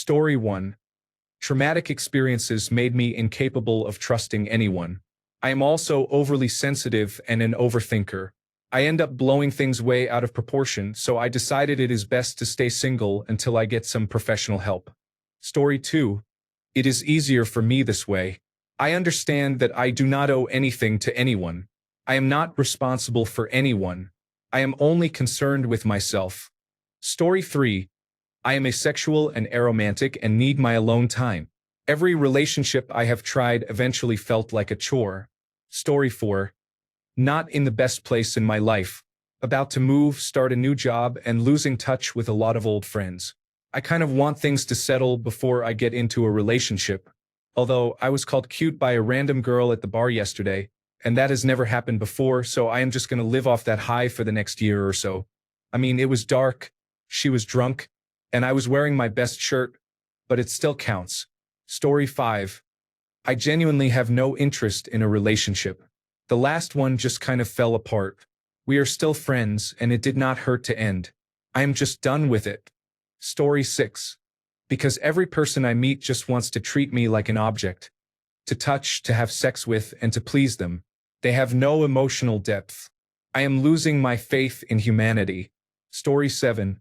Story 1. Traumatic experiences made me incapable of trusting anyone. I am also overly sensitive and an overthinker. I end up blowing things way out of proportion, so I decided it is best to stay single until I get some professional help. Story 2. It is easier for me this way. I understand that I do not owe anything to anyone. I am not responsible for anyone. I am only concerned with myself. Story 3. I am asexual and aromantic and need my alone time. Every relationship I have tried eventually felt like a chore. Story 4. Not in the best place in my life. About to move, start a new job, and losing touch with a lot of old friends. I kind of want things to settle before I get into a relationship. Although I was called cute by a random girl at the bar yesterday, and that has never happened before, so I am just gonna live off that high for the next year or so. I mean, it was dark, she was drunk, and I was wearing my best shirt, but it still counts. Story 5. I genuinely have no interest in a relationship. The last one just kind of fell apart. We are still friends, and it did not hurt to end. I am just done with it. Story 6. Because every person I meet just wants to treat me like an object. To touch, to have sex with, and to please them. They have no emotional depth. I am losing my faith in humanity. Story 7.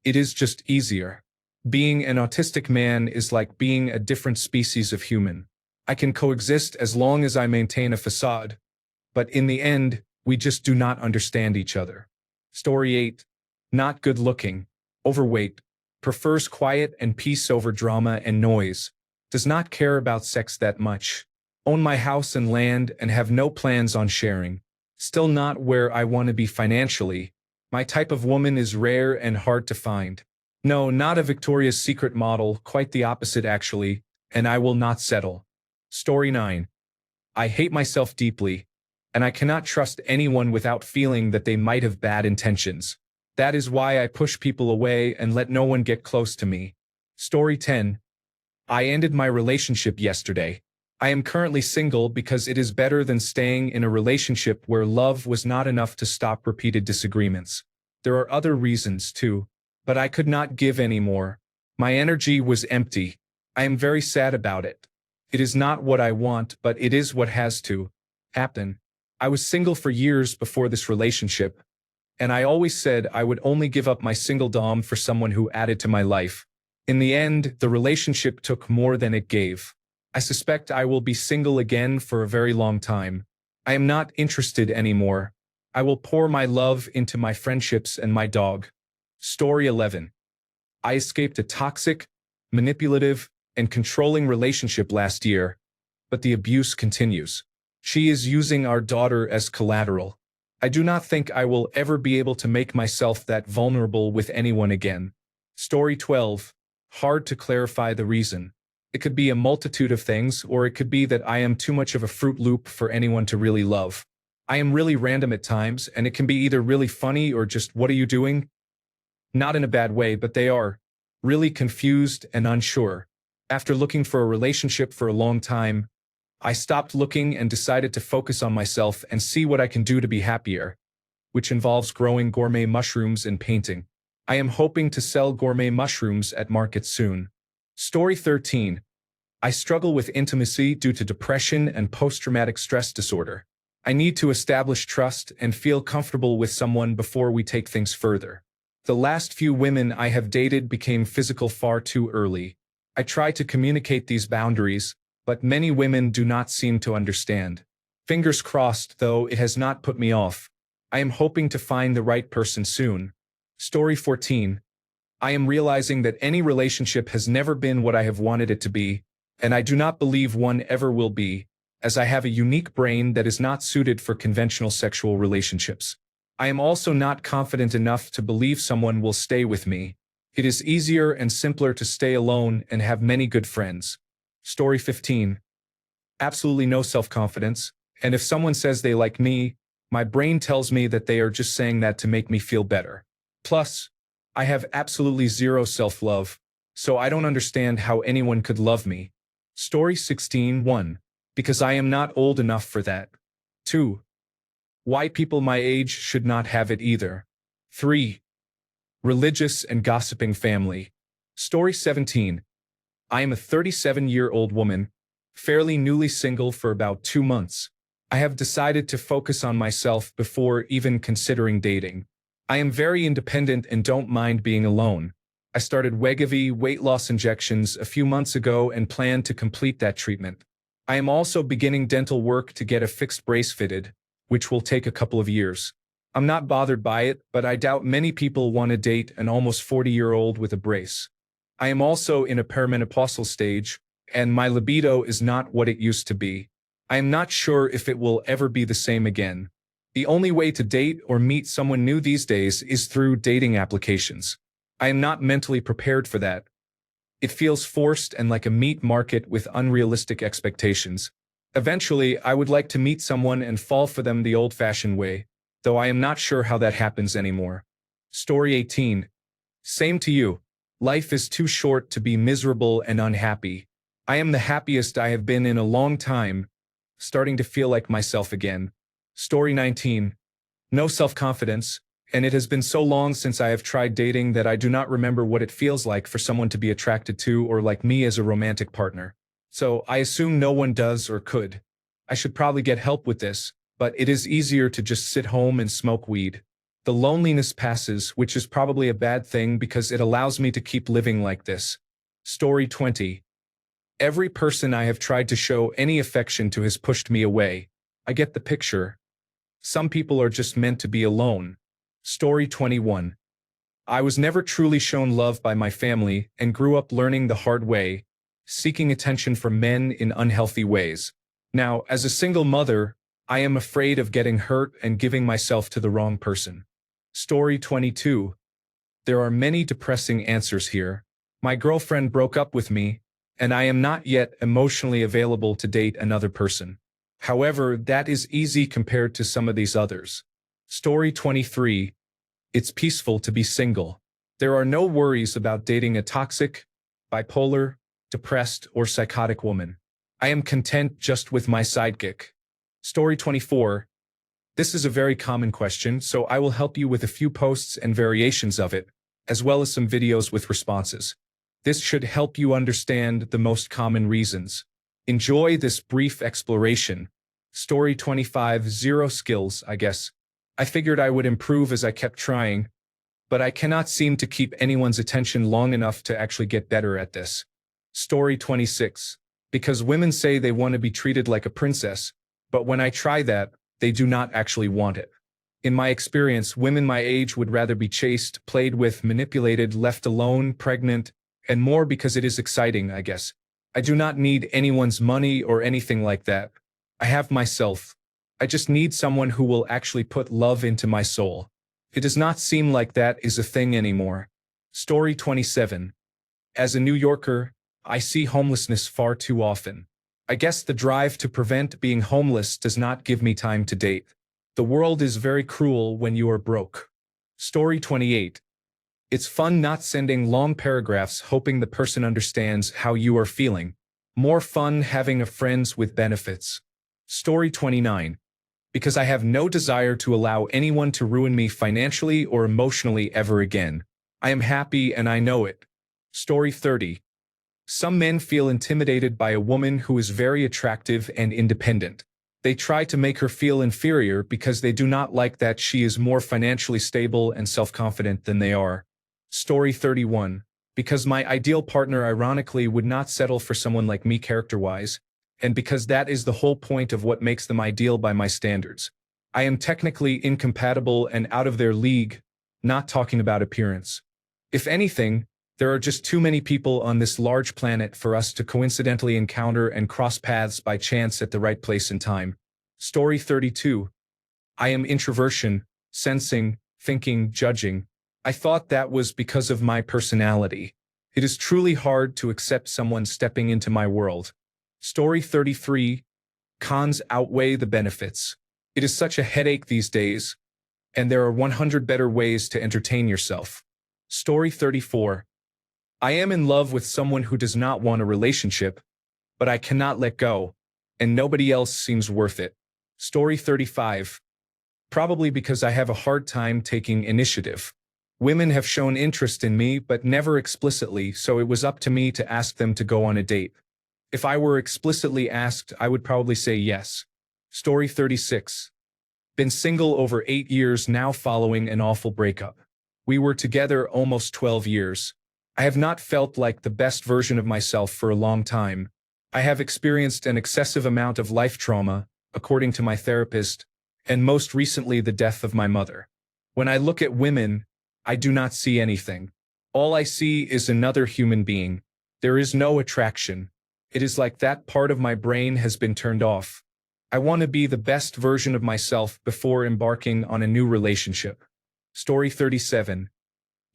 It is just easier. Being an autistic man is like being a different species of human. I can coexist as long as I maintain a facade. But in the end, we just do not understand each other. Story 8. Not good looking. Overweight. Prefers quiet and peace over drama and noise. Does not care about sex that much. Own my house and land and have no plans on sharing. Still not where I want to be financially. My type of woman is rare and hard to find. No, not a Victoria's Secret model, quite the opposite actually, and I will not settle. Story 9. I hate myself deeply, and I cannot trust anyone without feeling that they might have bad intentions. That is why I push people away and let no one get close to me. Story 10. I ended my relationship yesterday. I am currently single because it is better than staying in a relationship where love was not enough to stop repeated disagreements. There are other reasons too, but I could not give any more. My energy was empty. I am very sad about it. It is not what I want, but it is what has to happen. I was single for years before this relationship, and I always said I would only give up my singledom for someone who added to my life. In the end, the relationship took more than it gave. I suspect I will be single again for a very long time. I am not interested anymore. I will pour my love into my friendships and my dog. Story 11. I escaped a toxic, manipulative, and controlling relationship last year, but the abuse continues. She is using our daughter as collateral. I do not think I will ever be able to make myself that vulnerable with anyone again. Story 12. Hard to clarify the reason. It could be a multitude of things, or it could be that I am too much of a Fruit Loop for anyone to really love. I am really random at times, and it can be either really funny or just what are you doing? Not in a bad way, but they are really confused and unsure. After looking for a relationship for a long time, I stopped looking and decided to focus on myself and see what I can do to be happier, which involves growing gourmet mushrooms and painting. I am hoping to sell gourmet mushrooms at markets soon. Story 13. I struggle with intimacy due to depression and post-traumatic stress disorder. I need to establish trust and feel comfortable with someone before we take things further. The last few women I have dated became physical far too early. I try to communicate these boundaries, but many women do not seem to understand. Fingers crossed, though, it has not put me off. I am hoping to find the right person soon. Story 14. I am realizing that any relationship has never been what I have wanted it to be, and I do not believe one ever will be, as I have a unique brain that is not suited for conventional sexual relationships. I am also not confident enough to believe someone will stay with me. It is easier and simpler to stay alone and have many good friends. Story 15. Absolutely no self-confidence, and if someone says they like me, my brain tells me that they are just saying that to make me feel better. Plus, I have absolutely zero self-love, so I don't understand how anyone could love me. Story 16. 1. Because I am not old enough for that. 2. Why people my age should not have it either. 3. Religious and gossiping family. Story 17. I am a 37-year-old woman, fairly newly single for about 2 months. I have decided to focus on myself before even considering dating. I am very independent and don't mind being alone. I started Wegovy weight loss injections a few months ago and plan to complete that treatment. I am also beginning dental work to get a fixed brace fitted, which will take a couple of years. I'm not bothered by it, but I doubt many people want to date an almost 40-year-old with a brace. I am also in a perimenopausal stage, and my libido is not what it used to be. I am not sure if it will ever be the same again. The only way to date or meet someone new these days is through dating applications. I am not mentally prepared for that. It feels forced and like a meat market with unrealistic expectations. Eventually, I would like to meet someone and fall for them the old-fashioned way, though I am not sure how that happens anymore. Story 18. Same to you. Life is too short to be miserable and unhappy. I am the happiest I have been in a long time, starting to feel like myself again. Story 19. No self-confidence, and it has been so long since I have tried dating that I do not remember what it feels like for someone to be attracted to or like me as a romantic partner. So I assume no one does or could. I should probably get help with this, but it is easier to just sit home and smoke weed. The loneliness passes, which is probably a bad thing because it allows me to keep living like this. Story 20. Every person I have tried to show any affection to has pushed me away. I get the picture. Some people are just meant to be alone. Story 21. I was never truly shown love by my family and grew up learning the hard way, seeking attention from men in unhealthy ways. Now, as a single mother, I am afraid of getting hurt and giving myself to the wrong person. Story 22. There are many depressing answers here. My girlfriend broke up with me, and I am not yet emotionally available to date another person. However, that is easy compared to some of these others. Story 23. It's peaceful to be single. There are no worries about dating a toxic, bipolar, depressed, or psychotic woman. I am content just with my sidekick. Story 24. This is a very common question, so I will help you with a few posts and variations of it, as well as some videos with responses. This should help you understand the most common reasons. Enjoy this brief exploration. Story 25. Zero skills, I guess. I figured I would improve as I kept trying, but I cannot seem to keep anyone's attention long enough to actually get better at this. Story 26. Because women say they want to be treated like a princess, but when I try that, they do not actually want it. In my experience, women my age would rather be chased, played with, manipulated, left alone, pregnant, and more because it is exciting, I guess. I do not need anyone's money or anything like that. I have myself. I just need someone who will actually put love into my soul. It does not seem like that is a thing anymore. Story 27. As a New Yorker, I see homelessness far too often. I guess the drive to prevent being homeless does not give me time to date. The world is very cruel when you are broke. Story 28. It's fun not sending long paragraphs hoping the person understands how you are feeling. More fun having a friends with benefits. Story 29. Because I have no desire to allow anyone to ruin me financially or emotionally ever again. I am happy and I know it. Story 30. Some men feel intimidated by a woman who is very attractive and independent. They try to make her feel inferior because they do not like that she is more financially stable and self-confident than they are. Story 31. Because my ideal partner ironically would not settle for someone like me character-wise, and because that is the whole point of what makes them ideal by my standards. I am technically incompatible and out of their league, not talking about appearance. If anything, there are just too many people on this large planet for us to coincidentally encounter and cross paths by chance at the right place and time. Story 32. I am introversion, sensing, thinking, judging. I thought that was because of my personality. It is truly hard to accept someone stepping into my world. Story 33. Cons outweigh the benefits. It is such a headache these days, and there are 100 better ways to entertain yourself. Story 34. I am in love with someone who does not want a relationship, but I cannot let go, and nobody else seems worth it. Story 35. Probably because I have a hard time taking initiative. Women have shown interest in me but never explicitly, so it was up to me to ask them to go on a date. If I were explicitly asked, I would probably say yes. Story 36. Been single over 8 years now following an awful breakup. We were together almost 12 years. I have not felt like the best version of myself for a long time. I have experienced an excessive amount of life trauma, according to my therapist, and most recently the death of my mother. When I look at women, I do not see anything. All I see is another human being. There is no attraction. It is like that part of my brain has been turned off. I want to be the best version of myself before embarking on a new relationship. Story 37.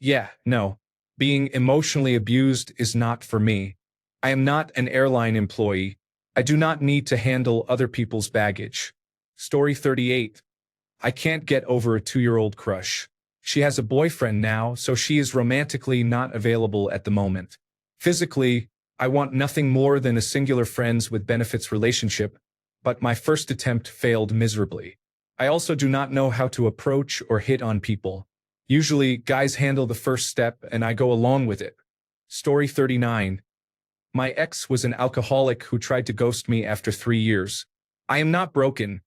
Yeah, no. Being emotionally abused is not for me. I am not an airline employee. I do not need to handle other people's baggage. Story 38. I can't get over a 2-year-old crush. She has a boyfriend now, so she is romantically not available at the moment. Physically, I want nothing more than a singular friends with benefits relationship, but my first attempt failed miserably. I also do not know how to approach or hit on people. Usually, guys handle the first step and I go along with it. Story 39. My ex was an alcoholic who tried to ghost me after 3 years. I am not broken,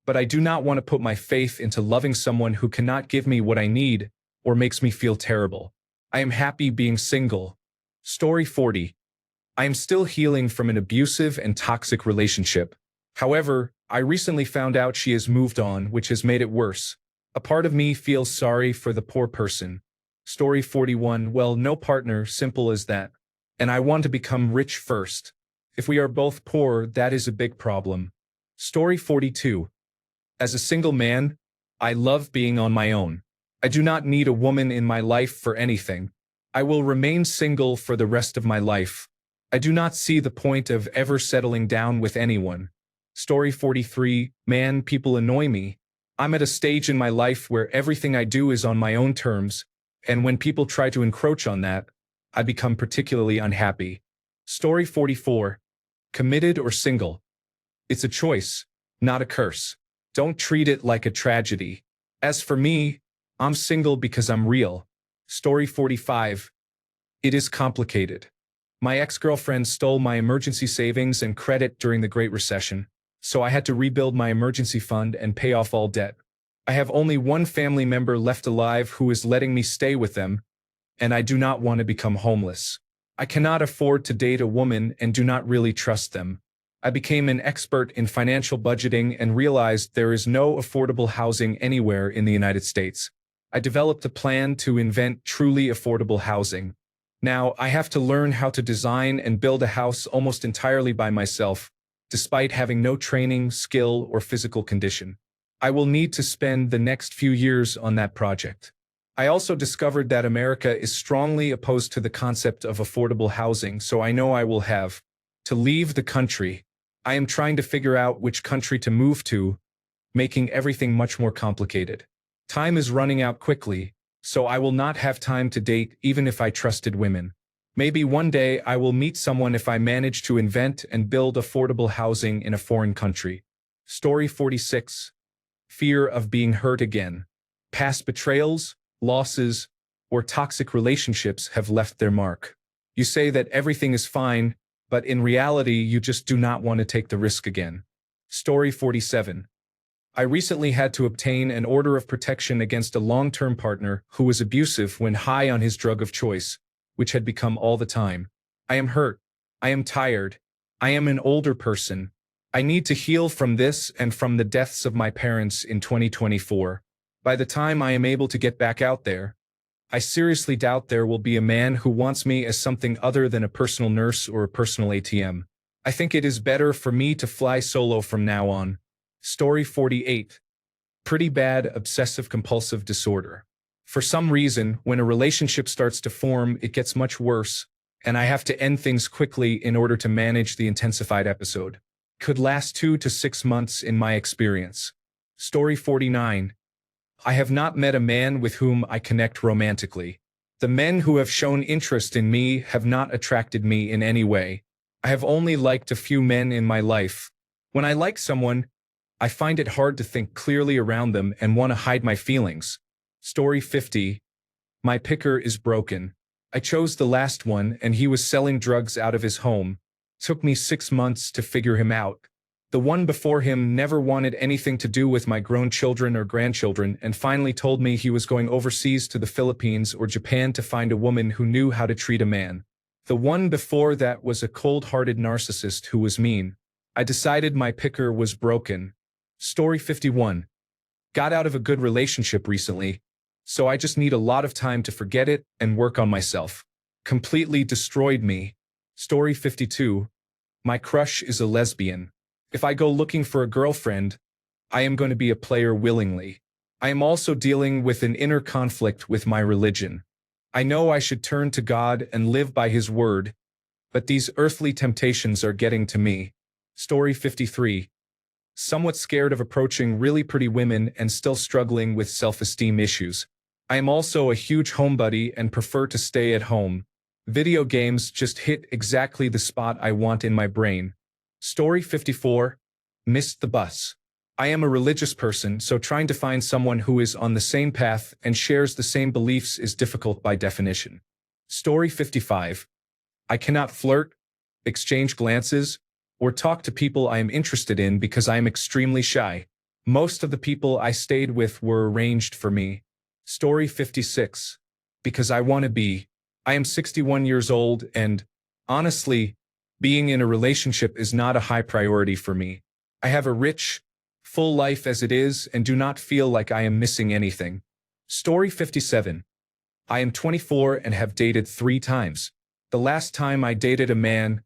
but I do not want to put my faith into loving someone who cannot give me what I need or makes me feel terrible. I am happy being single. Story 40. I am still healing from an abusive and toxic relationship. However, I recently found out she has moved on, which has made it worse. A part of me feels sorry for the poor person. Story 41. Well, no partner, simple as that. And I want to become rich first. If we are both poor, that is a big problem. Story 42. As a single man, I love being on my own. I do not need a woman in my life for anything. I will remain single for the rest of my life. I do not see the point of ever settling down with anyone. Story 43. Man, people annoy me. I'm at a stage in my life where everything I do is on my own terms, and when people try to encroach on that, I become particularly unhappy. Story 44. Committed or single? It's a choice, not a curse. Don't treat it like a tragedy. As for me, I'm single because I'm real. Story 45. It is complicated. My ex-girlfriend stole my emergency savings and credit during the Great Recession, so I had to rebuild my emergency fund and pay off all debt. I have only one family member left alive who is letting me stay with them, and I do not want to become homeless. I cannot afford to date a woman and do not really trust them. I became an expert in financial budgeting and realized there is no affordable housing anywhere in the United States. I developed a plan to invent truly affordable housing. Now, I have to learn how to design and build a house almost entirely by myself, despite having no training, skill, or physical condition. I will need to spend the next few years on that project. I also discovered that America is strongly opposed to the concept of affordable housing, so I know I will have to leave the country. I am trying to figure out which country to move to, making everything much more complicated. Time is running out quickly, so I will not have time to date even if I trusted women. Maybe one day I will meet someone if I manage to invent and build affordable housing in a foreign country. Story 46. Fear of being hurt again. Past betrayals, losses, or toxic relationships have left their mark. You say that everything is fine, but in reality you just do not want to take the risk again. Story 47. I recently had to obtain an order of protection against a long-term partner who was abusive when high on his drug of choice, which had become all the time. I am hurt. I am tired. I am an older person. I need to heal from this and from the deaths of my parents in 2024. By the time I am able to get back out there, I seriously doubt there will be a man who wants me as something other than a personal nurse or a personal ATM. I think it is better for me to fly solo from now on. Story 48. Pretty bad obsessive-compulsive disorder. For some reason, when a relationship starts to form, it gets much worse, and I have to end things quickly in order to manage the intensified episode. Could last 2 to 6 months in my experience. Story 49. I have not met a man with whom I connect romantically. The men who have shown interest in me have not attracted me in any way. I have only liked a few men in my life. When I like someone, I find it hard to think clearly around them and want to hide my feelings. Story 50. My picker is broken. I chose the last one and he was selling drugs out of his home. Took me 6 months to figure him out. The one before him never wanted anything to do with my grown children or grandchildren and finally told me he was going overseas to the Philippines or Japan to find a woman who knew how to treat a man. The one before that was a cold-hearted narcissist who was mean. I decided my picker was broken. Story 51. Got out of a good relationship recently, so I just need a lot of time to forget it and work on myself. Completely destroyed me. Story 52. My crush is a lesbian. If I go looking for a girlfriend, I am going to be a player willingly. I am also dealing with an inner conflict with my religion. I know I should turn to God and live by His word, but these earthly temptations are getting to me. Story 53. Somewhat scared of approaching really pretty women and still struggling with self-esteem issues. I am also a huge homebody and prefer to stay at home. Video games just hit exactly the spot I want in my brain. Story 54. Missed the bus. I am a religious person, so trying to find someone who is on the same path and shares the same beliefs is difficult by definition. Story 55. I cannot flirt, exchange glances, or talk to people I am interested in because I am extremely shy. Most of the people I stayed with were arranged for me. Story 56. Because I want to be. I am 61 years old and, honestly, being in a relationship is not a high priority for me. I have a rich, full life as it is and do not feel like I am missing anything. Story 57. I am 24 and have dated 3 times. The last time I dated a man,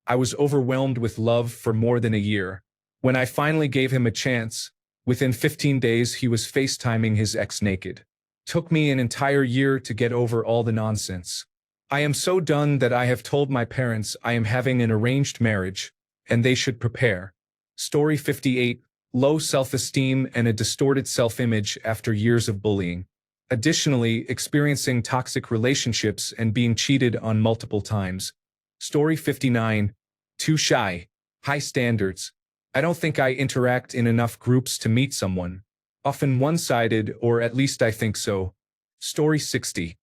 I was overwhelmed with love for more than a year. When I finally gave him a chance, within 15 days he was FaceTiming his ex naked. Took me an entire year to get over all the nonsense. I am so done that I have told my parents I am having an arranged marriage, and they should prepare. Story 58. Low self-esteem and a distorted self-image after years of bullying. Additionally, experiencing toxic relationships and being cheated on multiple times. Story 59. Too shy. High standards. I don't think I interact in enough groups to meet someone. Often one-sided, or at least I think so. Story 60.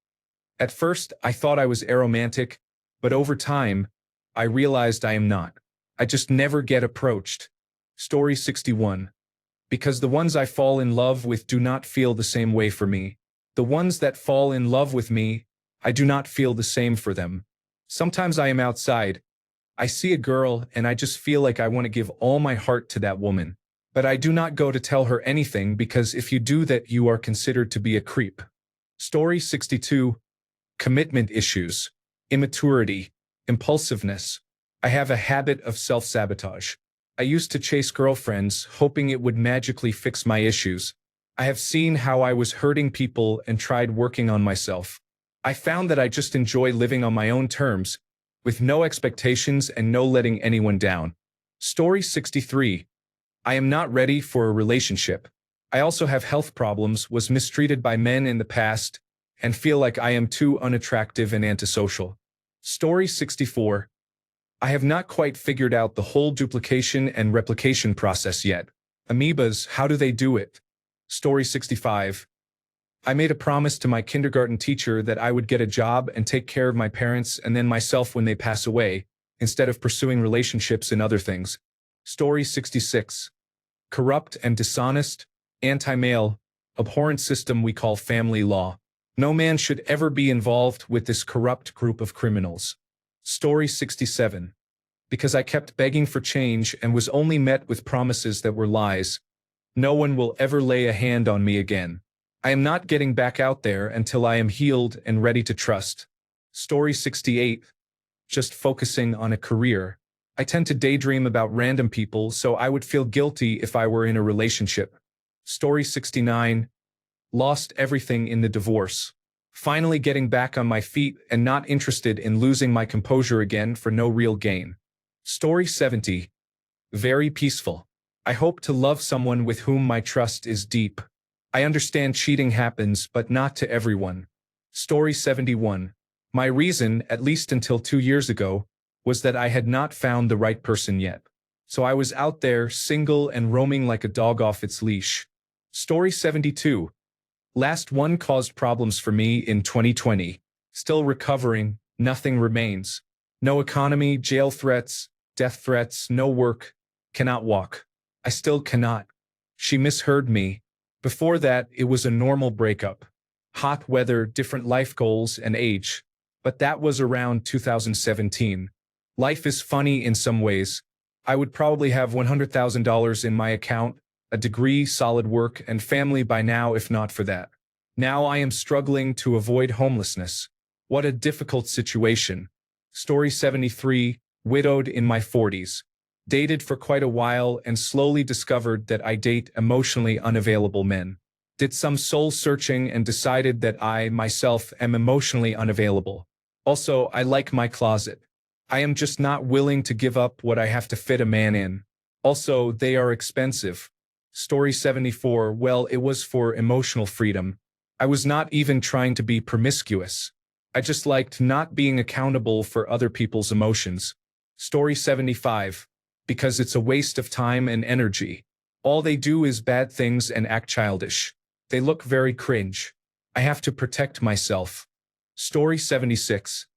At first, I thought I was aromantic, but over time, I realized I am not. I just never get approached. Story 61. Because the ones I fall in love with do not feel the same way for me. The ones that fall in love with me, I do not feel the same for them. Sometimes I am outside. I see a girl and I just feel like I want to give all my heart to that woman. But I do not go to tell her anything because if you do that, you are considered to be a creep. Story 62. Commitment issues. Immaturity. Impulsiveness. I have a habit of self-sabotage. I used to chase girlfriends, hoping it would magically fix my issues. I have seen how I was hurting people and tried working on myself. I found that I just enjoy living on my own terms, with no expectations and no letting anyone down. Story 63. I am not ready for a relationship. I also have health problems, was mistreated by men in the past, and feel like I am too unattractive and antisocial. Story 64. I have not quite figured out the whole duplication and replication process yet. Amoebas, how do they do it? Story 65. I made a promise to my kindergarten teacher that I would get a job and take care of my parents and then myself when they pass away, instead of pursuing relationships and other things. Story 66. Corrupt and dishonest, anti-male, abhorrent system we call family law. No man should ever be involved with this corrupt group of criminals. Story 67. Because I kept begging for change and was only met with promises that were lies, no one will ever lay a hand on me again. I am not getting back out there until I am healed and ready to trust. Story 68. Just focusing on a career. I tend to daydream about random people, so I would feel guilty if I were in a relationship. Story 69. Lost everything in the divorce. Finally getting back on my feet and not interested in losing my composure again for no real gain. Story 70. Very peaceful. I hope to love someone with whom my trust is deep. I understand cheating happens, but not to everyone. Story 71. My reason, at least until 2 years ago, was that I had not found the right person yet. So I was out there, single and roaming like a dog off its leash. Story 72. Last one caused problems for me in 2020. Still recovering, nothing remains. No economy, jail threats, death threats, no work, cannot walk. I still cannot. She misheard me. Before that, it was a normal breakup. Hot weather, different life goals, and age. But that was around 2017. Life is funny in some ways. I would probably have $100,000 in my account, a degree, solid work, and family by now if not for that. Now I am struggling to avoid homelessness. What a difficult situation. Story 73, widowed in my 40s. Dated for quite a while and slowly discovered that I date emotionally unavailable men. Did some soul searching and decided that I, myself, am emotionally unavailable. Also, I like my closet. I am just not willing to give up what I have to fit a man in. Also, they are expensive. Story 74, well, it was for emotional freedom. I was not even trying to be promiscuous. I just liked not being accountable for other people's emotions. Story 75, because it's a waste of time and energy. All they do is bad things and act childish. They look very cringe. I have to protect myself. Story 76.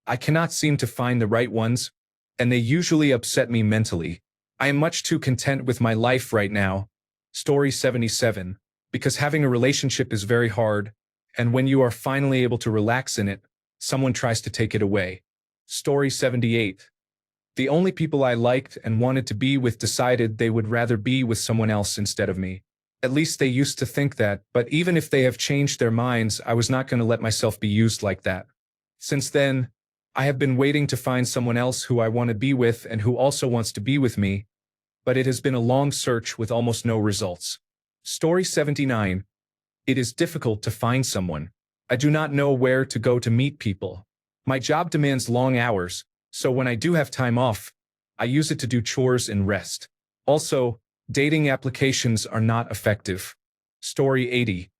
I cannot seem to find the right ones, and they usually upset me mentally. I am much too content with my life right now. Story 77. Because having a relationship is very hard, and when you are finally able to relax in it, someone tries to take it away. Story 78. The only people I liked and wanted to be with decided they would rather be with someone else instead of me. At least they used to think that, but even if they have changed their minds, I was not going to let myself be used like that. Since then, I have been waiting to find someone else who I want to be with and who also wants to be with me, but it has been a long search with almost no results. Story 79. It is difficult to find someone. I do not know where to go to meet people. My job demands long hours, so when I do have time off, I use it to do chores and rest. Also, dating applications are not effective. Story 80.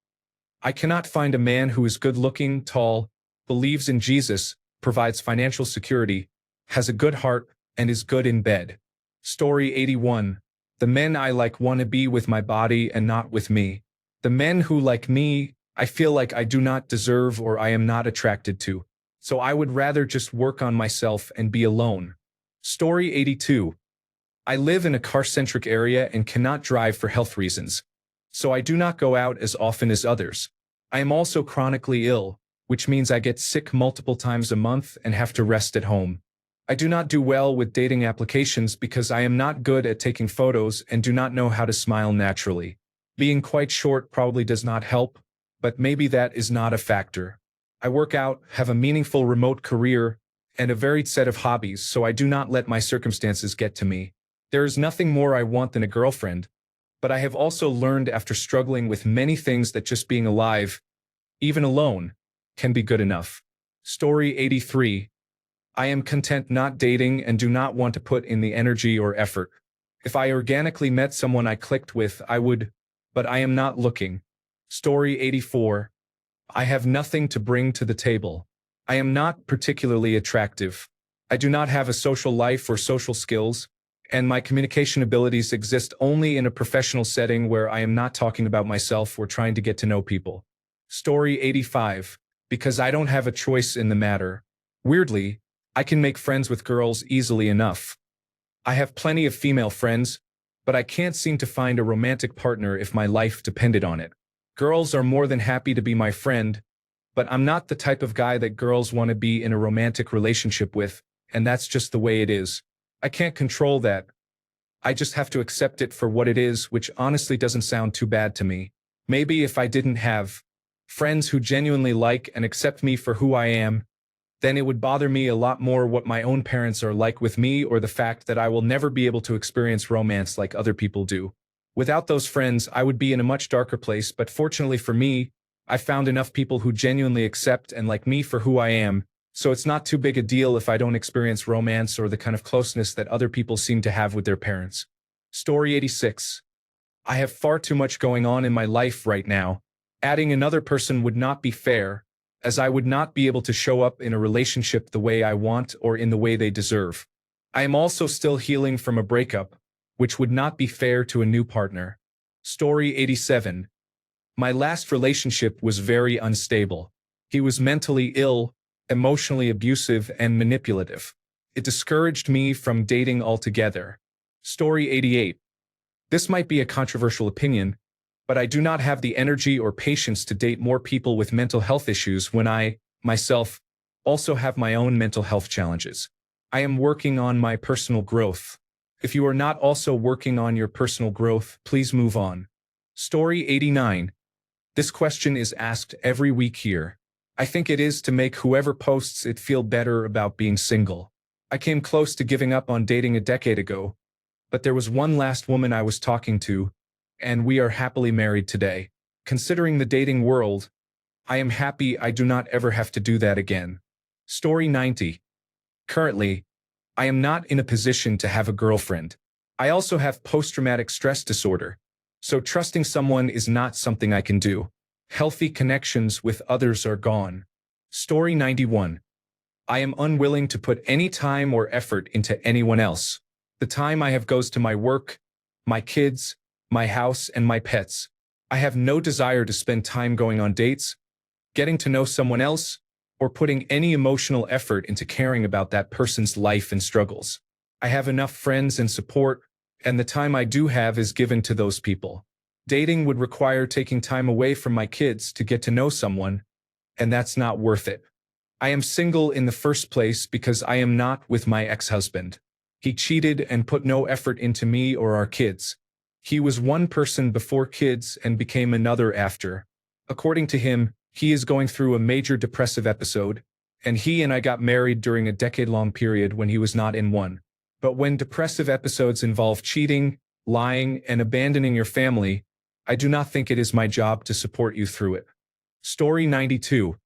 I cannot find a man who is good-looking, tall, believes in Jesus, provides financial security, has a good heart, and is good in bed. Story 81. The men I like want to be with my body and not with me. The men who like me, I feel like I do not deserve or I am not attracted to. So I would rather just work on myself and be alone. Story 82. I live in a car-centric area and cannot drive for health reasons. So I do not go out as often as others. I am also chronically ill, which means I get sick multiple times a month and have to rest at home. I do not do well with dating applications because I am not good at taking photos and do not know how to smile naturally. Being quite short probably does not help, but maybe that is not a factor. I work out, have a meaningful remote career, and a varied set of hobbies, so I do not let my circumstances get to me. There is nothing more I want than a girlfriend, but I have also learned after struggling with many things that just being alive, even alone, can be good enough. Story 83. I am content not dating and do not want to put in the energy or effort. If I organically met someone I clicked with, I would, but I am not looking. Story 84. I have nothing to bring to the table. I am not particularly attractive. I do not have a social life or social skills, and my communication abilities exist only in a professional setting where I am not talking about myself or trying to get to know people. Story 85. Because I don't have a choice in the matter. Weirdly, I can make friends with girls easily enough. I have plenty of female friends, but I can't seem to find a romantic partner if my life depended on it. Girls are more than happy to be my friend, but I'm not the type of guy that girls want to be in a romantic relationship with, and that's just the way it is. I can't control that. I just have to accept it for what it is, which honestly doesn't sound too bad to me. Maybe if I didn't have friends who genuinely like and accept me for who I am, then it would bother me a lot more what my own parents are like with me or the fact that I will never be able to experience romance like other people do. Without those friends, I would be in a much darker place, but fortunately for me, I found enough people who genuinely accept and like me for who I am, so it's not too big a deal if I don't experience romance or the kind of closeness that other people seem to have with their parents. Story 86. I have far too much going on in my life right now. Adding another person would not be fair, as I would not be able to show up in a relationship the way I want or in the way they deserve. I am also still healing from a breakup, which would not be fair to a new partner. Story 87. My last relationship was very unstable. He was mentally ill, emotionally abusive, and manipulative. It discouraged me from dating altogether. Story 88. This might be a controversial opinion, but I do not have the energy or patience to date more people with mental health issues when I, myself, also have my own mental health challenges. I am working on my personal growth. If you are not also working on your personal growth, please move on. Story 89. This question is asked every week here. I think it is to make whoever posts it feel better about being single. I came close to giving up on dating a decade ago, but there was one last woman I was talking to, and we are happily married today. Considering the dating world, I am happy I do not ever have to do that again. Story 90. Currently, I am not in a position to have a girlfriend. I also have post-traumatic stress disorder, so trusting someone is not something I can do. Healthy connections with others are gone. Story 91. I am unwilling to put any time or effort into anyone else. The time I have goes to my work, my kids, my house, and my pets. I have no desire to spend time going on dates, getting to know someone else, or putting any emotional effort into caring about that person's life and struggles. I have enough friends and support, and the time I do have is given to those people. Dating would require taking time away from my kids to get to know someone, and that's not worth it. I am single in the first place because I am not with my ex-husband. He cheated and put no effort into me or our kids. He was one person before kids and became another after. According to him, he is going through a major depressive episode, and he and I got married during a decade-long period when he was not in one. But when depressive episodes involve cheating, lying, and abandoning your family, I do not think it is my job to support you through it. Story 92.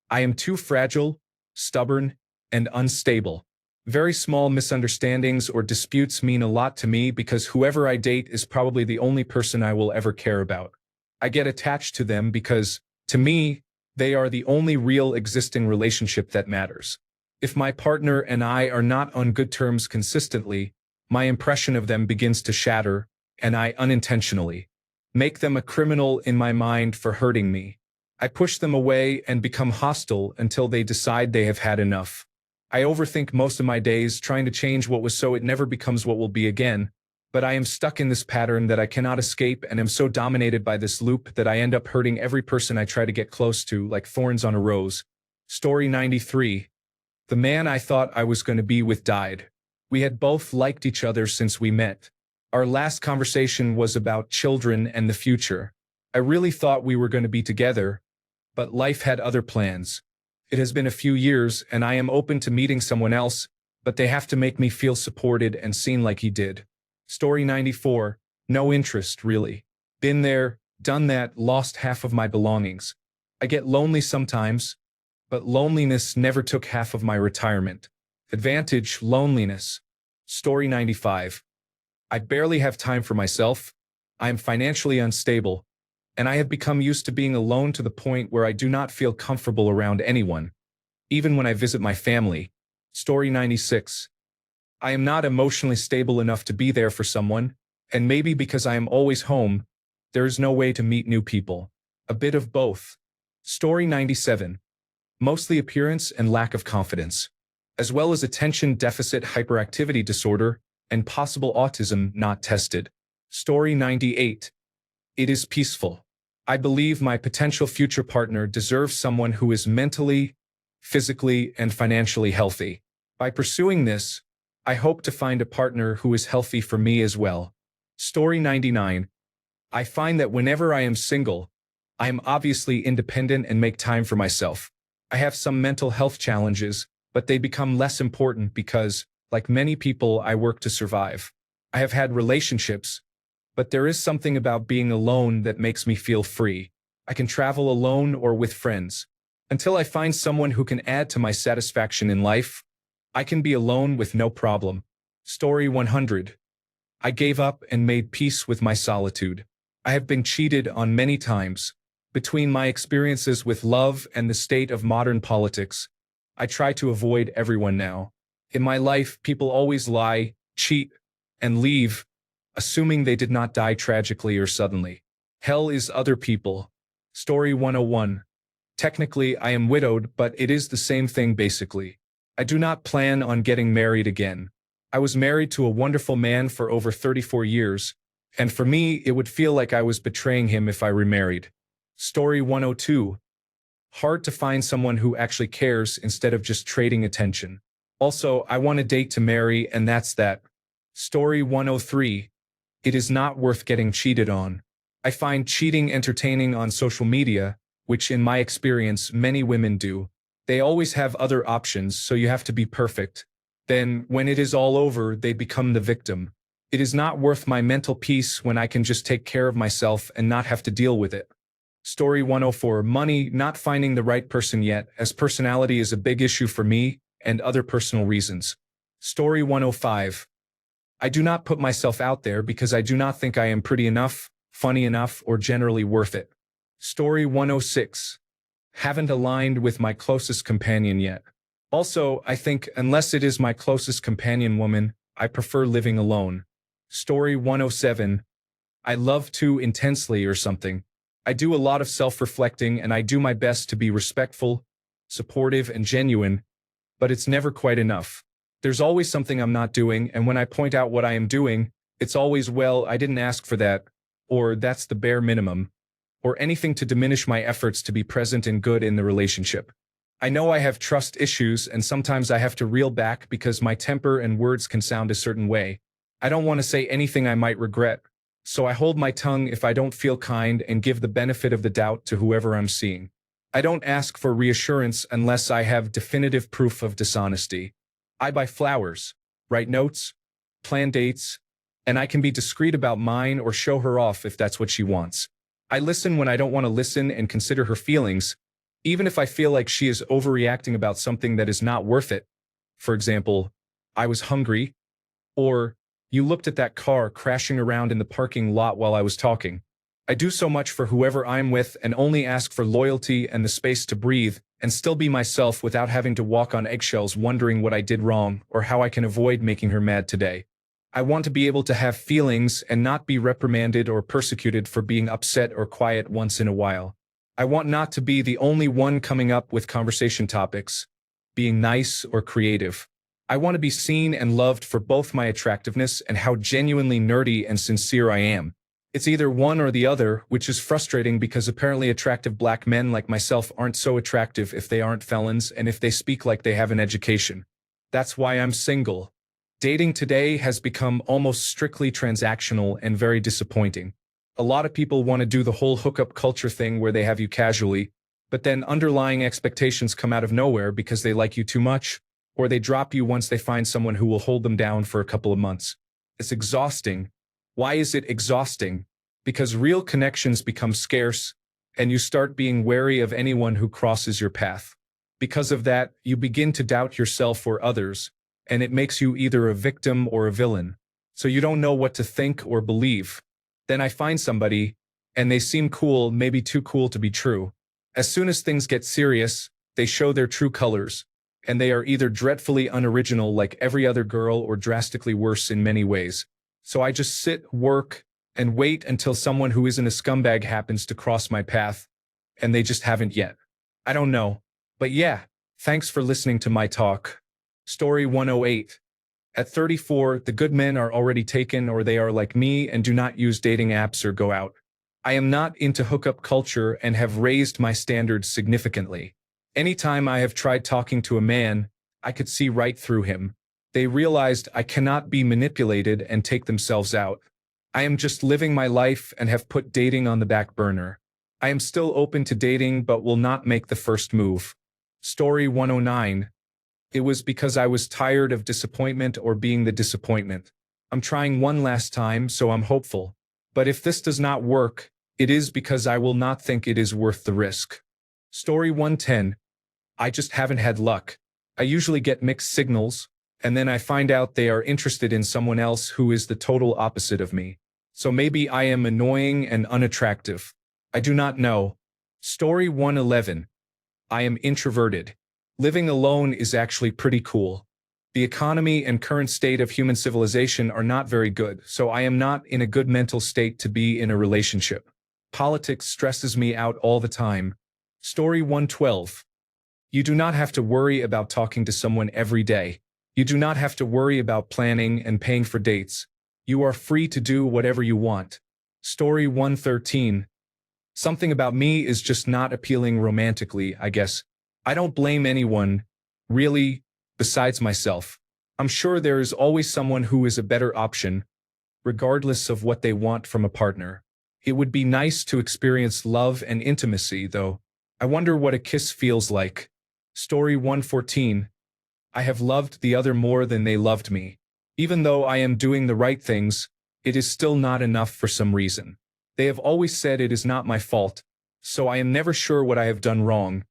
I am too fragile, stubborn, and unstable. Very small misunderstandings or disputes mean a lot to me because whoever I date is probably the only person I will ever care about. I get attached to them because, to me, they are the only real existing relationship that matters. If my partner and I are not on good terms consistently, my impression of them begins to shatter, and I unintentionally make them a criminal in my mind for hurting me. I push them away and become hostile until they decide they have had enough. I overthink most of my days trying to change what was so it never becomes what will be again, but I am stuck in this pattern that I cannot escape and am so dominated by this loop that I end up hurting every person I try to get close to like thorns on a rose. Story 93. The man I thought I was going to be with died. We had both liked each other since we met. Our last conversation was about children and the future. I really thought we were going to be together, but life had other plans. It has been a few years and I am open to meeting someone else, but they have to make me feel supported and seen like he did. Story 94. No interest, really. Been there, done that, lost half of my belongings. I get lonely sometimes, but loneliness never took half of my retirement. Advantage, loneliness. Story 95. I barely have time for myself. I am financially unstable, and I have become used to being alone to the point where I do not feel comfortable around anyone, even when I visit my family. Story 96. I am not emotionally stable enough to be there for someone, and maybe because I am always home, there is no way to meet new people. A bit of both. Story 97. Mostly appearance and lack of confidence, as well as attention deficit hyperactivity disorder and possible autism not tested. Story 98. It is peaceful. I believe my potential future partner deserves someone who is mentally, physically, and financially healthy. By pursuing this, I hope to find a partner who is healthy for me as well. Story 99. I find that whenever I am single, I am obviously independent and make time for myself. I have some mental health challenges, but they become less important because, like many people, I work to survive. I have had relationships, but there is something about being alone that makes me feel free. I can travel alone or with friends. Until I find someone who can add to my satisfaction in life, I can be alone with no problem. Story 100. I gave up and made peace with my solitude. I have been cheated on many times. Between my experiences with love and the state of modern politics, I try to avoid everyone now. In my life, people always lie, cheat, and leave, assuming they did not die tragically or suddenly. Hell is other people. Story 101. Technically, I am widowed, but it is the same thing basically. I do not plan on getting married again. I was married to a wonderful man for over 34 years, and for me, it would feel like I was betraying him if I remarried. Story 102. Hard to find someone who actually cares instead of just trading attention. Also, I want a date to marry, and that's that. Story 103. It is not worth getting cheated on. I find cheating entertaining on social media, which in my experience many women do. They always have other options, so you have to be perfect. Then, when it is all over, they become the victim. It is not worth my mental peace when I can just take care of myself and not have to deal with it. Story 104. Money, not finding the right person yet, as personality is a big issue for me, and other personal reasons. Story 105. I do not put myself out there because I do not think I am pretty enough, funny enough, or generally worth it. Story 106. Haven't aligned with my closest companion yet. Also, I think unless it is my closest companion woman, I prefer living alone. Story 107. I love too intensely or something. I do a lot of self-reflecting and I do my best to be respectful, supportive, and genuine, but it's never quite enough. There's always something I'm not doing, and when I point out what I am doing, it's always, well, I didn't ask for that, or that's the bare minimum, or anything to diminish my efforts to be present and good in the relationship. I know I have trust issues, and sometimes I have to reel back because my temper and words can sound a certain way. I don't want to say anything I might regret, so I hold my tongue if I don't feel kind and give the benefit of the doubt to whoever I'm seeing. I don't ask for reassurance unless I have definitive proof of dishonesty. I buy flowers, write notes, plan dates, and I can be discreet about mine or show her off if that's what she wants. I listen when I don't want to listen and consider her feelings, even if I feel like she is overreacting about something that is not worth it. For example, I was hungry, or you looked at that car crashing around in the parking lot while I was talking. I do so much for whoever I'm with and only ask for loyalty and the space to breathe and still be myself without having to walk on eggshells wondering what I did wrong or how I can avoid making her mad today. I want to be able to have feelings and not be reprimanded or persecuted for being upset or quiet once in a while. I want not to be the only one coming up with conversation topics, being nice or creative. I want to be seen and loved for both my attractiveness and how genuinely nerdy and sincere I am. It's either one or the other, which is frustrating because apparently attractive black men like myself aren't so attractive if they aren't felons and if they speak like they have an education. That's why I'm single. Dating today has become almost strictly transactional and very disappointing. A lot of people want to do the whole hookup culture thing where they have you casually, but then underlying expectations come out of nowhere because they like you too much, or they drop you once they find someone who will hold them down for a couple of months. It's exhausting. Why is it exhausting? Because real connections become scarce, and you start being wary of anyone who crosses your path. Because of that, you begin to doubt yourself or others, and it makes you either a victim or a villain. So you don't know what to think or believe. Then I find somebody, and they seem cool, maybe too cool to be true. As soon as things get serious, they show their true colors, and they are either dreadfully unoriginal like every other girl or drastically worse in many ways. So I just sit, work, and wait until someone who isn't a scumbag happens to cross my path, and they just haven't yet. I don't know. But yeah, thanks for listening to my talk. Story 108. At 34, the good men are already taken or they are like me and do not use dating apps or go out. I am not into hookup culture and have raised my standards significantly. Anytime I have tried talking to a man, I could see right through him. They realized I cannot be manipulated and take themselves out. I am just living my life and have put dating on the back burner. I am still open to dating but will not make the first move. Story 109. It was because I was tired of disappointment or being the disappointment. I'm trying one last time, so I'm hopeful. But if this does not work, it is because I will not think it is worth the risk. Story 110. I just haven't had luck. I usually get mixed signals, and then I find out they are interested in someone else who is the total opposite of me. So maybe I am annoying and unattractive. I do not know. Story 111. I am introverted. Living alone is actually pretty cool. The economy and current state of human civilization are not very good, so I am not in a good mental state to be in a relationship. Politics stresses me out all the time. Story 112. You do not have to worry about talking to someone every day. You do not have to worry about planning and paying for dates. You are free to do whatever you want. Story 113. Something about me is just not appealing romantically, I guess. I don't blame anyone, really, besides myself. I'm sure there is always someone who is a better option, regardless of what they want from a partner. It would be nice to experience love and intimacy, though. I wonder what a kiss feels like. Story 114. I have loved the other more than they loved me. Even though I am doing the right things, it is still not enough for some reason. They have always said it is not my fault, so I am never sure what I have done wrong,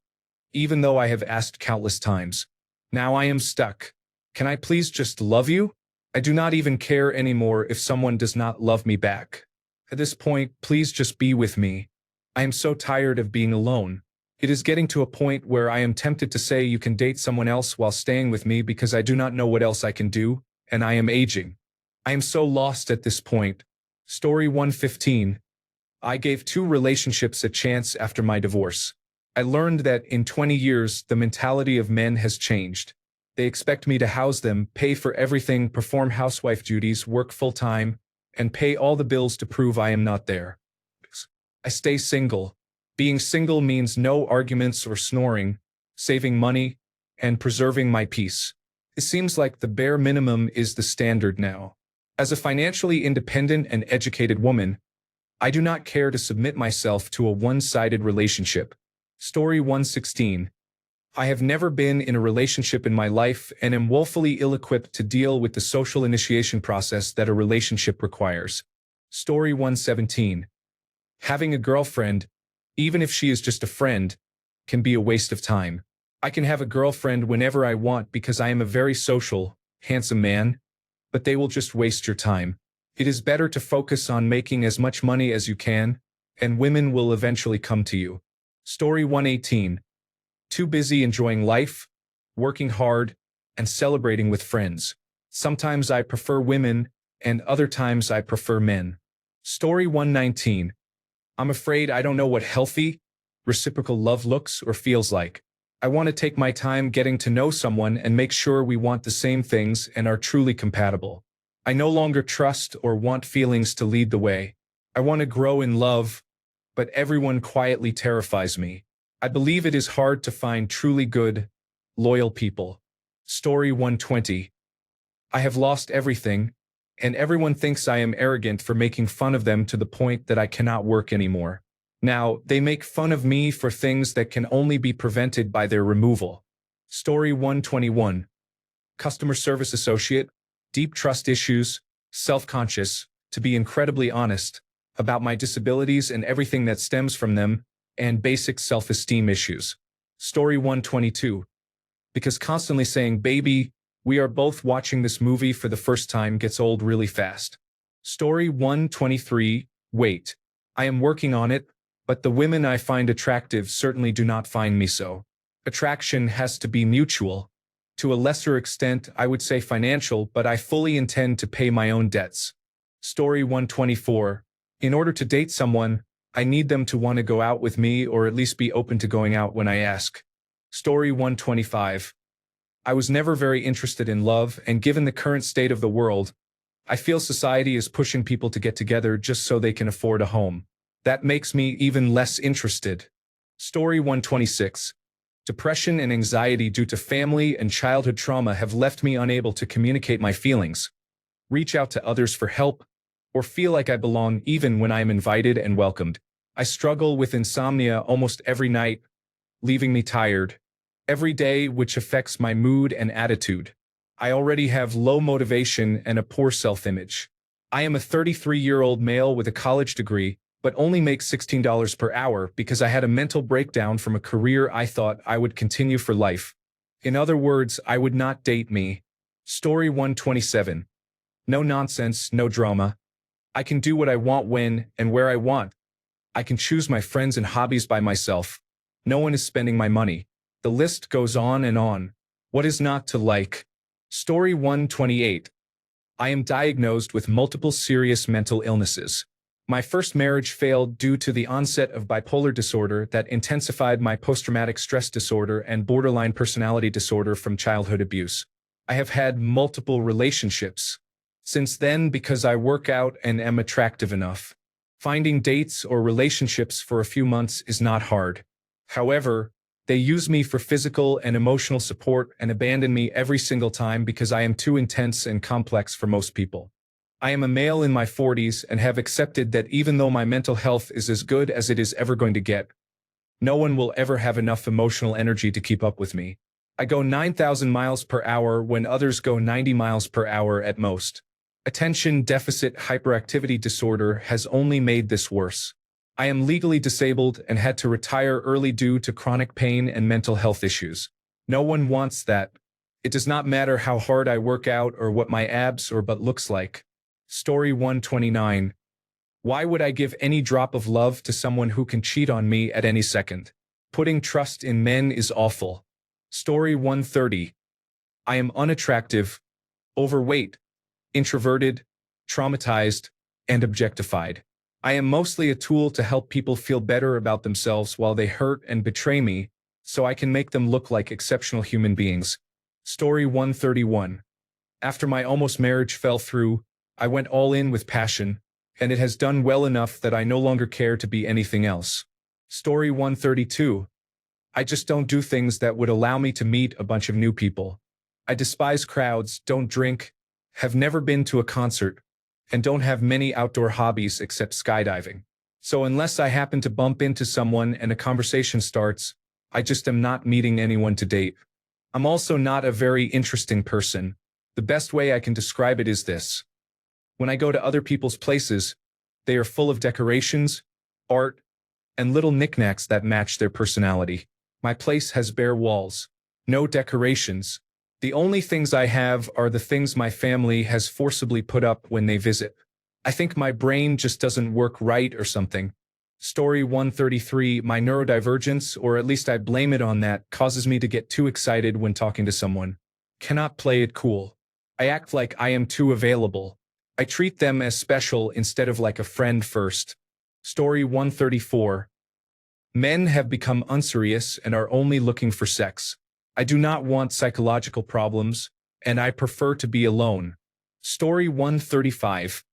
even though I have asked countless times. Now I am stuck. Can I please just love you? I do not even care anymore if someone does not love me back. At this point, please just be with me. I am so tired of being alone. It is getting to a point where I am tempted to say you can date someone else while staying with me because I do not know what else I can do, and I am aging. I am so lost at this point. Story 115. I gave 2 relationships a chance after my divorce. I learned that in 20 years, the mentality of men has changed. They expect me to house them, pay for everything, perform housewife duties, work full-time, and pay all the bills to prove I am not there. I stay single. Being single means no arguments or snoring, saving money, and preserving my peace. It seems like the bare minimum is the standard now. As a financially independent and educated woman, I do not care to submit myself to a one-sided relationship. Story 116. I have never been in a relationship in my life and am woefully ill-equipped to deal with the social initiation process that a relationship requires. Story 117. Having a girlfriend, even if she is just a friend, can be a waste of time. I can have a girlfriend whenever I want because I am a very social, handsome man, but they will just waste your time. It is better to focus on making as much money as you can, and women will eventually come to you. Story 118. Too busy enjoying life, working hard, and celebrating with friends. Sometimes I prefer women, and other times I prefer men. Story 119. I'm afraid I don't know what healthy, reciprocal love looks or feels like. I want to take my time getting to know someone and make sure we want the same things and are truly compatible. I no longer trust or want feelings to lead the way. I want to grow in love, but everyone quietly terrifies me. I believe it is hard to find truly good, loyal people. Story 120. I have lost everything, and everyone thinks I am arrogant for making fun of them to the point that I cannot work anymore. Now, they make fun of me for things that can only be prevented by their removal. Story 121. Customer service associate, deep trust issues, self-conscious, to be incredibly honest, about my disabilities and everything that stems from them, and basic self-esteem issues. Story 122. Because constantly saying, baby, we are both watching this movie for the first time gets old really fast. Story 123. Wait. I am working on it, but the women I find attractive certainly do not find me so. Attraction has to be mutual. To a lesser extent, I would say financial, but I fully intend to pay my own debts. Story 124. In order to date someone, I need them to want to go out with me or at least be open to going out when I ask. Story 125. I was never very interested in love, and given the current state of the world, I feel society is pushing people to get together just so they can afford a home. That makes me even less interested. Story 126. Depression and anxiety due to family and childhood trauma have left me unable to communicate my feelings, reach out to others for help, or feel like I belong even when I am invited and welcomed. I struggle with insomnia almost every night, leaving me tired every day, which affects my mood and attitude. I already have low motivation and a poor self-image. I am a 33-year-old male with a college degree, but only make $16 per hour because I had a mental breakdown from a career I thought I would continue for life. In other words, I would not date me. Story 127. No nonsense, no drama. I can do what I want when and where I want. I can choose my friends and hobbies by myself. No one is spending my money. The list goes on and on. What is not to like? Story 128. I am diagnosed with multiple serious mental illnesses. My first marriage failed due to the onset of bipolar disorder that intensified my post-traumatic stress disorder and borderline personality disorder from childhood abuse. I have had multiple relationships since then because I work out and am attractive enough. Finding dates or relationships for a few months is not hard. However, they use me for physical and emotional support and abandon me every single time because I am too intense and complex for most people. I am a male in my 40s and have accepted that even though my mental health is as good as it is ever going to get, no one will ever have enough emotional energy to keep up with me. I go 9,000 miles per hour when others go 90 miles per hour at most. Attention deficit hyperactivity disorder has only made this worse. I am legally disabled and had to retire early due to chronic pain and mental health issues. No one wants that. It does not matter how hard I work out or what my abs or butt looks like. Story 129. Why would I give any drop of love to someone who can cheat on me at any second? Putting trust in men is awful. Story 130. I am unattractive, overweight, introverted, traumatized, and objectified. I am mostly a tool to help people feel better about themselves while they hurt and betray me, so I can make them look like exceptional human beings. Story 131. After my almost marriage fell through, I went all in with passion, and it has done well enough that I no longer care to be anything else. Story 132. I just don't do things that would allow me to meet a bunch of new people. I despise crowds, don't drink, have never been to a concert, and don't have many outdoor hobbies except skydiving. So unless I happen to bump into someone and a conversation starts, I just am not meeting anyone to date. I'm also not a very interesting person. The best way I can describe it is this. When I go to other people's places, they are full of decorations, art, and little knickknacks that match their personality. My place has bare walls, no decorations. The only things I have are the things my family has forcibly put up when they visit. I think my brain just doesn't work right or something. Story 133. My neurodivergence, or at least I blame it on that, causes me to get too excited when talking to someone. Cannot play it cool. I act like I am too available. I treat them as special instead of like a friend first. Story 134. Men have become unserious and are only looking for sex. I do not want psychological problems, and I prefer to be alone. Story 135.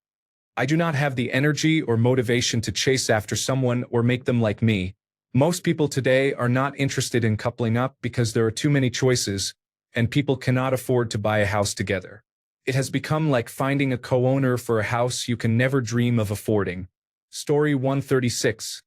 I do not have the energy or motivation to chase after someone or make them like me. Most people today are not interested in coupling up because there are too many choices, and people cannot afford to buy a house together. It has become like finding a co-owner for a house you can never dream of affording. Story 136.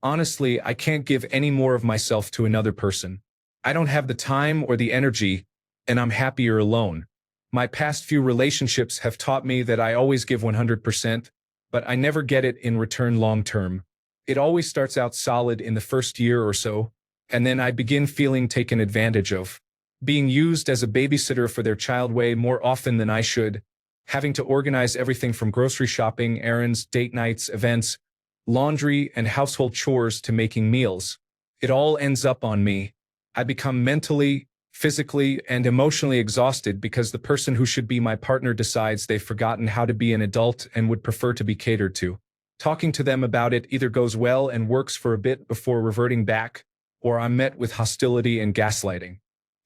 Honestly, I can't give any more of myself to another person. I don't have the time or the energy, and I'm happier alone. My past few relationships have taught me that I always give 100%, but I never get it in return long term. It always starts out solid in the first year or so, and then I begin feeling taken advantage of. Being used as a babysitter for their child way more often than I should, having to organize everything from grocery shopping, errands, date nights, events, laundry, and household chores to making meals. It all ends up on me. I become mentally, physically, and emotionally exhausted because the person who should be my partner decides they've forgotten how to be an adult and would prefer to be catered to. Talking to them about it either goes well and works for a bit before reverting back, or I'm met with hostility and gaslighting.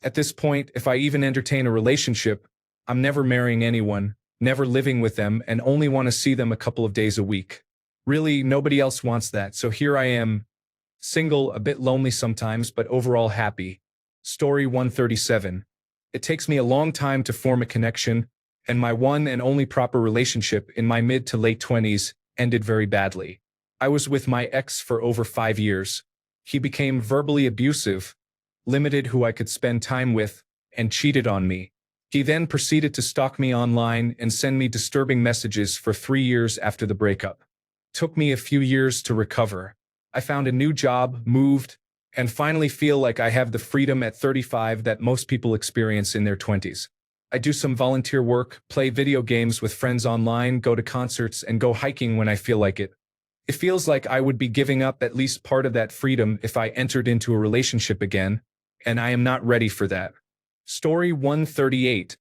At this point, if I even entertain a relationship, I'm never marrying anyone, never living with them, and only want to see them a couple of days a week. Really, nobody else wants that, so here I am, single, a bit lonely sometimes, but overall happy. Story 137. It takes me a long time to form a connection, and my one and only proper relationship in my mid to late 20s ended very badly. I was with my ex for over 5 years. He became verbally abusive, limited who I could spend time with, and cheated on me. He then proceeded to stalk me online and send me disturbing messages for 3 years after the breakup. Took me a few years to recover. I found a new job, moved, and finally feel like I have the freedom at 35 that most people experience in their 20s. I do some volunteer work, play video games with friends online, go to concerts, and go hiking when I feel like it. It feels like I would be giving up at least part of that freedom if I entered into a relationship again, and I am not ready for that. Story 138.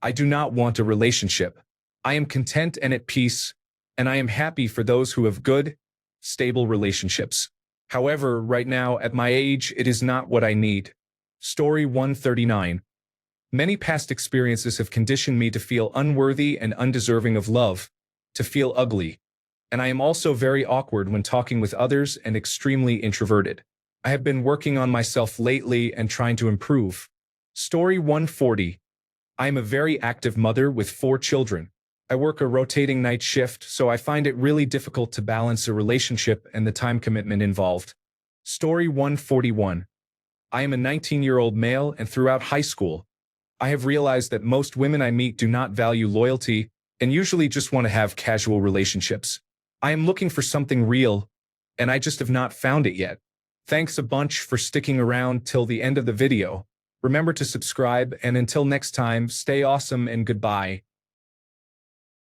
I do not want a relationship. I am content and at peace, and I am happy for those who have good, stable relationships. However, right now, at my age, it is not what I need. Story 139. Many past experiences have conditioned me to feel unworthy and undeserving of love, to feel ugly. And I am also very awkward when talking with others and extremely introverted. I have been working on myself lately and trying to improve. Story 140. I am a very active mother with 4 children. I work a rotating night shift, so I find it really difficult to balance a relationship and the time commitment involved. Story 141. I am a 19-year-old male, and throughout high school, I have realized that most women I meet do not value loyalty and usually just want to have casual relationships. I am looking for something real, and I just have not found it yet. Thanks a bunch for sticking around till the end of the video. Remember to subscribe, and until next time, stay awesome and goodbye.